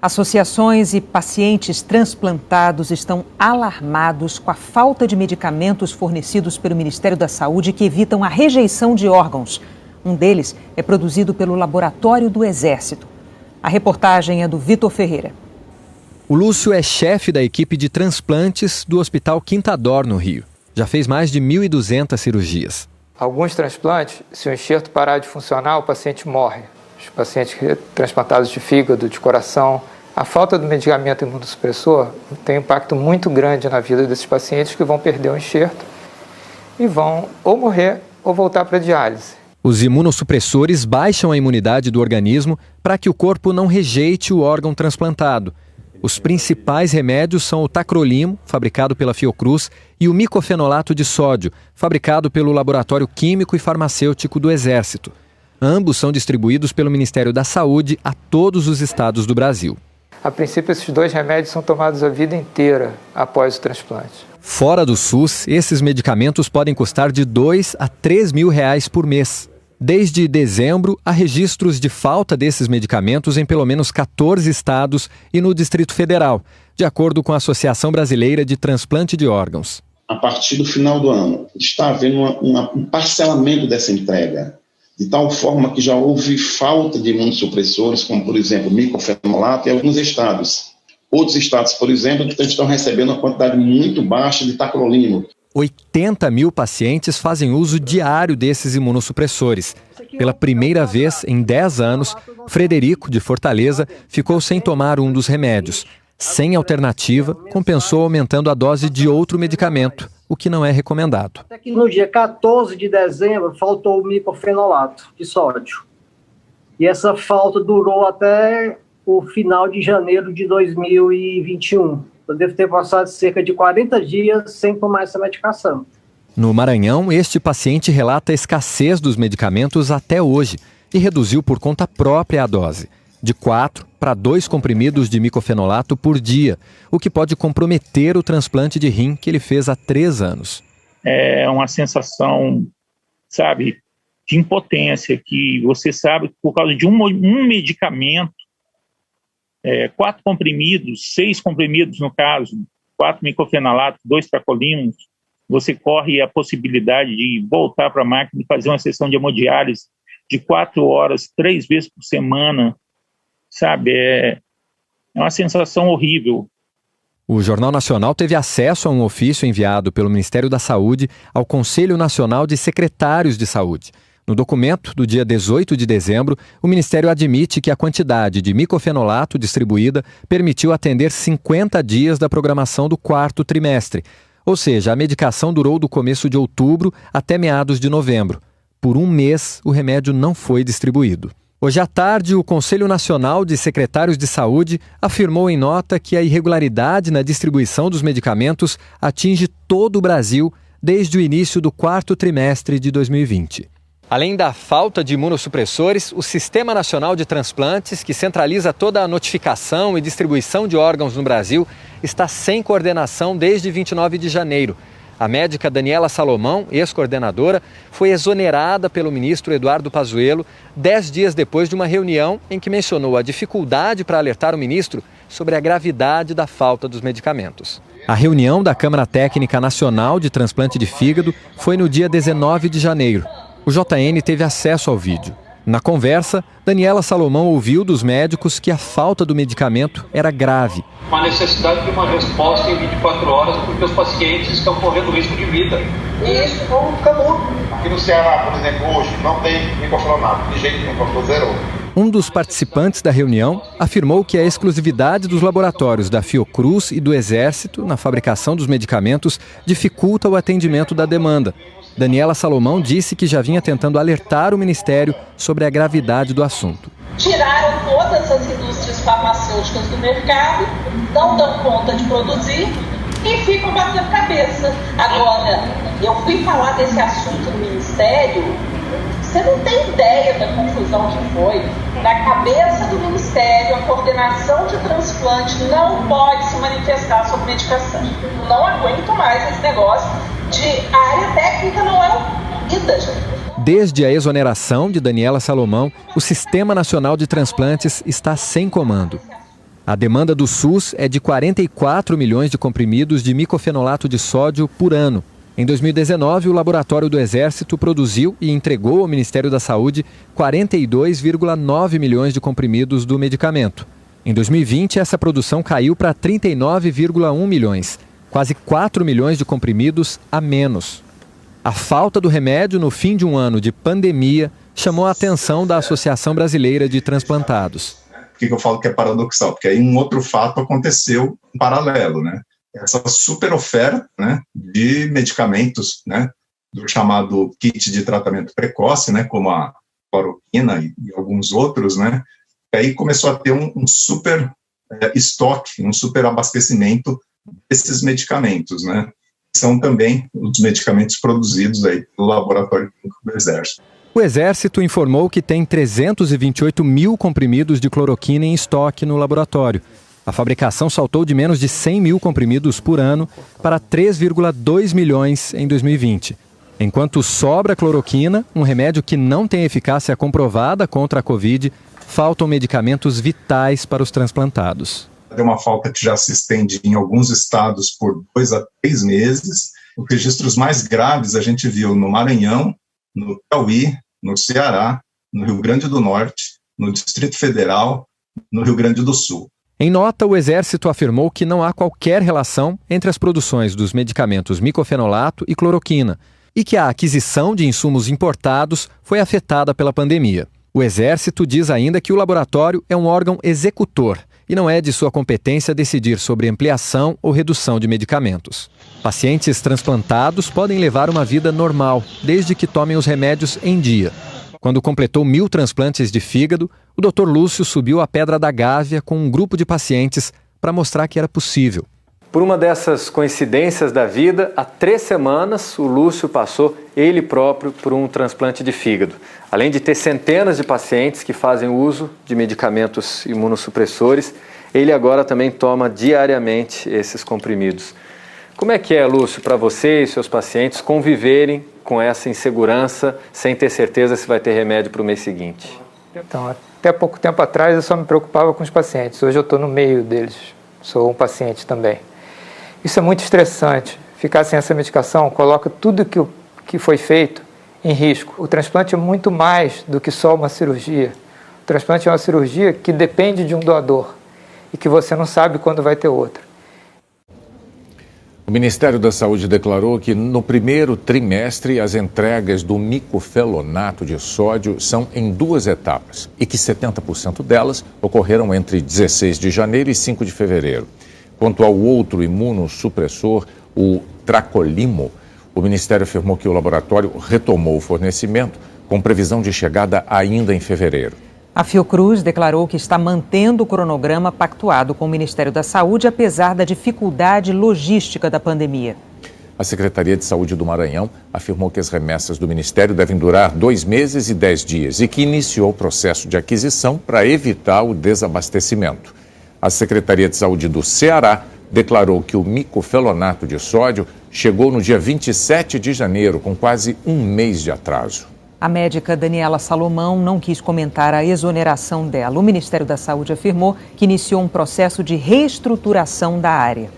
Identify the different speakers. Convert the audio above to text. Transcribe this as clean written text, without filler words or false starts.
Speaker 1: Associações e pacientes transplantados estão alarmados com a falta de medicamentos fornecidos pelo Ministério da Saúde que evitam a rejeição de órgãos. Um deles é produzido pelo Laboratório do Exército. A reportagem é do Vitor Ferreira.
Speaker 2: O Lúcio é chefe da equipe de transplantes do Hospital Quintador, no Rio. Já fez mais de 1.200 cirurgias.
Speaker 3: Alguns transplantes, se o enxerto parar de funcionar, o paciente morre. Os pacientes transplantados de fígado, de coração, a falta do medicamento imunossupressor tem um impacto muito grande na vida desses pacientes que vão perder o enxerto e vão ou morrer ou voltar para a diálise.
Speaker 2: Os imunossupressores baixam a imunidade do organismo para que o corpo não rejeite o órgão transplantado. Os principais remédios são o tacrolimo, fabricado pela Fiocruz, e o micofenolato de sódio, fabricado pelo Laboratório Químico e Farmacêutico do Exército. Ambos são distribuídos pelo Ministério da Saúde a todos os estados do Brasil.
Speaker 3: A princípio, esses dois remédios são tomados a vida inteira após o transplante.
Speaker 2: Fora do SUS, esses medicamentos podem custar de R$2 a R$3.000 por mês. Desde dezembro, há registros de falta desses medicamentos em pelo menos 14 estados e no Distrito Federal, de acordo com a Associação Brasileira de Transplante de Órgãos.
Speaker 4: A partir do final do ano, está havendo um parcelamento dessa entrega, de tal forma que já houve falta de imunossupressores, como, por exemplo, micofenolato em alguns estados. Outros estados, por exemplo, estão recebendo uma quantidade muito baixa de tacrolimo.
Speaker 2: 80 mil pacientes fazem uso diário desses imunossupressores. Pela primeira vez em 10 anos, Frederico, de Fortaleza, ficou sem tomar um dos remédios. Sem alternativa, compensou aumentando a dose de outro medicamento, o que não é recomendado.
Speaker 5: Até que no dia 14 de dezembro faltou o micofenolato de sódio. E essa falta durou até o final de janeiro de 2021. Eu devo ter passado cerca de 40 dias sem tomar essa medicação.
Speaker 2: No Maranhão, este paciente relata a escassez dos medicamentos até hoje e reduziu por conta própria a dose, de 4 para 2 comprimidos de micofenolato por dia, o que pode comprometer o transplante de rim que ele fez há 3 anos.
Speaker 6: É uma sensação, sabe, de impotência, que você sabe que por causa de um medicamento, 4 comprimidos, 6 comprimidos no caso, 4 micofenolatos, 2 tacrolimos, você corre a possibilidade de voltar para a máquina e fazer uma sessão de hemodiálise de 4 horas, 3 vezes por semana, sabe? É uma sensação horrível.
Speaker 2: O Jornal Nacional teve acesso a um ofício enviado pelo Ministério da Saúde ao Conselho Nacional de Secretários de Saúde. No documento do dia 18 de dezembro, o Ministério admite que a quantidade de micofenolato distribuída permitiu atender 50 dias da programação do 4º trimestre. Ou seja, a medicação durou do começo de outubro até meados de novembro. Por um mês, o remédio não foi distribuído. Hoje à tarde, o Conselho Nacional de Secretários de Saúde afirmou em nota que a irregularidade na distribuição dos medicamentos atinge todo o Brasil desde o início do 4º trimestre de 2020. Além da falta de imunossupressores, o Sistema Nacional de Transplantes, que centraliza toda a notificação e distribuição de órgãos no Brasil, está sem coordenação desde 29 de janeiro. A médica Daniela Salomão, ex-coordenadora, foi exonerada pelo ministro Eduardo Pazuello 10 dias depois de uma reunião em que mencionou a dificuldade para alertar o ministro sobre a gravidade da falta dos medicamentos. A reunião da Câmara Técnica Nacional de Transplante de Fígado foi no dia 19 de janeiro. O JN teve acesso ao vídeo. Na conversa, Daniela Salomão ouviu dos médicos que a falta do medicamento era grave.
Speaker 7: Uma necessidade de uma resposta em 24 horas porque os pacientes estão correndo risco de vida.
Speaker 8: E isso acabou.
Speaker 9: Aqui no Ceará, por exemplo, hoje não tem micofenolato, de jeito nenhum, zerou.
Speaker 2: Um dos participantes da reunião afirmou que a exclusividade dos laboratórios da Fiocruz e do Exército na fabricação dos medicamentos dificulta o atendimento da demanda. Daniela Salomão disse que já vinha tentando alertar o Ministério sobre a gravidade do assunto.
Speaker 8: Tiraram todas as indústrias farmacêuticas do mercado, não dão conta de produzir e ficam batendo cabeça. Agora, eu fui falar desse assunto no Ministério, você não tem ideia da confusão que foi. Na cabeça do Ministério, a coordenação de transplante não pode se manifestar sobre medicação. Não aguento mais esse negócio de a área técnica não é unida, gente.
Speaker 2: Desde a exoneração de Daniela Salomão, o Sistema Nacional de Transplantes está sem comando. A demanda do SUS é de 44 milhões de comprimidos de micofenolato de sódio por ano. Em 2019, o Laboratório do Exército produziu e entregou ao Ministério da Saúde 42,9 milhões de comprimidos do medicamento. Em 2020, essa produção caiu para 39,1 milhões, quase 4 milhões de comprimidos a menos. A falta do remédio no fim de um ano de pandemia chamou a atenção da Associação Brasileira de Transplantados.
Speaker 10: Por que eu falo que é paradoxal? Porque aí um outro fato aconteceu em paralelo, né? Essa super oferta, né, de medicamentos, né, do chamado kit de tratamento precoce, né, como a cloroquina e alguns outros, né, aí começou a ter um super estoque, um super abastecimento desses medicamentos, né, são também os medicamentos produzidos aí pelo Laboratório Clínico do Exército.
Speaker 2: O Exército informou que tem 328 mil comprimidos de cloroquina em estoque no laboratório. A fabricação saltou de menos de 100 mil comprimidos por ano para 3,2 milhões em 2020. Enquanto sobra cloroquina, um remédio que não tem eficácia comprovada contra a Covid, faltam medicamentos vitais para os transplantados.
Speaker 10: É uma falta que já se estende em alguns estados por 2 a 3 meses. Os registros mais graves a gente viu no Maranhão, no Piauí, no Ceará, no Rio Grande do Norte, no Distrito Federal, no Rio Grande do Sul.
Speaker 2: Em nota, o Exército afirmou que não há qualquer relação entre as produções dos medicamentos micofenolato e cloroquina e que a aquisição de insumos importados foi afetada pela pandemia. O Exército diz ainda que o laboratório é um órgão executor e não é de sua competência decidir sobre ampliação ou redução de medicamentos. Pacientes transplantados podem levar uma vida normal, desde que tomem os remédios em dia. Quando completou 1.000 transplantes de fígado, o Dr. Lúcio subiu a Pedra da Gávea com um grupo de pacientes para mostrar que era possível. Por uma dessas coincidências da vida, há 3 semanas o Lúcio passou ele próprio por um transplante de fígado. Além de ter centenas de pacientes que fazem uso de medicamentos imunossupressores, ele agora também toma diariamente esses comprimidos. Como é que é, Lúcio, para você e seus pacientes conviverem com essa insegurança sem ter certeza se vai ter remédio para o mês seguinte?
Speaker 3: Então, até pouco tempo atrás eu só me preocupava com os pacientes. Hoje eu estou no meio deles, sou um paciente também. Isso é muito estressante. Ficar sem essa medicação coloca tudo que foi feito em risco. O transplante é muito mais do que só uma cirurgia. O transplante é uma cirurgia que depende de um doador e que você não sabe quando vai ter outra.
Speaker 11: O Ministério da Saúde declarou que no primeiro trimestre as entregas do micofenolato de sódio são em 2 etapas e que 70% delas ocorreram entre 16 de janeiro e 5 de fevereiro. Quanto ao outro imunossupressor, o Tracolimo, o Ministério afirmou que o laboratório retomou o fornecimento com previsão de chegada ainda em fevereiro.
Speaker 1: A Fiocruz declarou que está mantendo o cronograma pactuado com o Ministério da Saúde, apesar da dificuldade logística da pandemia.
Speaker 11: A Secretaria de Saúde do Maranhão afirmou que as remessas do Ministério devem durar 2 meses e 10 dias e que iniciou o processo de aquisição para evitar o desabastecimento. A Secretaria de Saúde do Ceará declarou que o micofenolato de sódio chegou no dia 27 de janeiro, com quase 1 mês de atraso.
Speaker 1: A médica Daniela Salomão não quis comentar a exoneração dela. O Ministério da Saúde afirmou que iniciou um processo de reestruturação da área.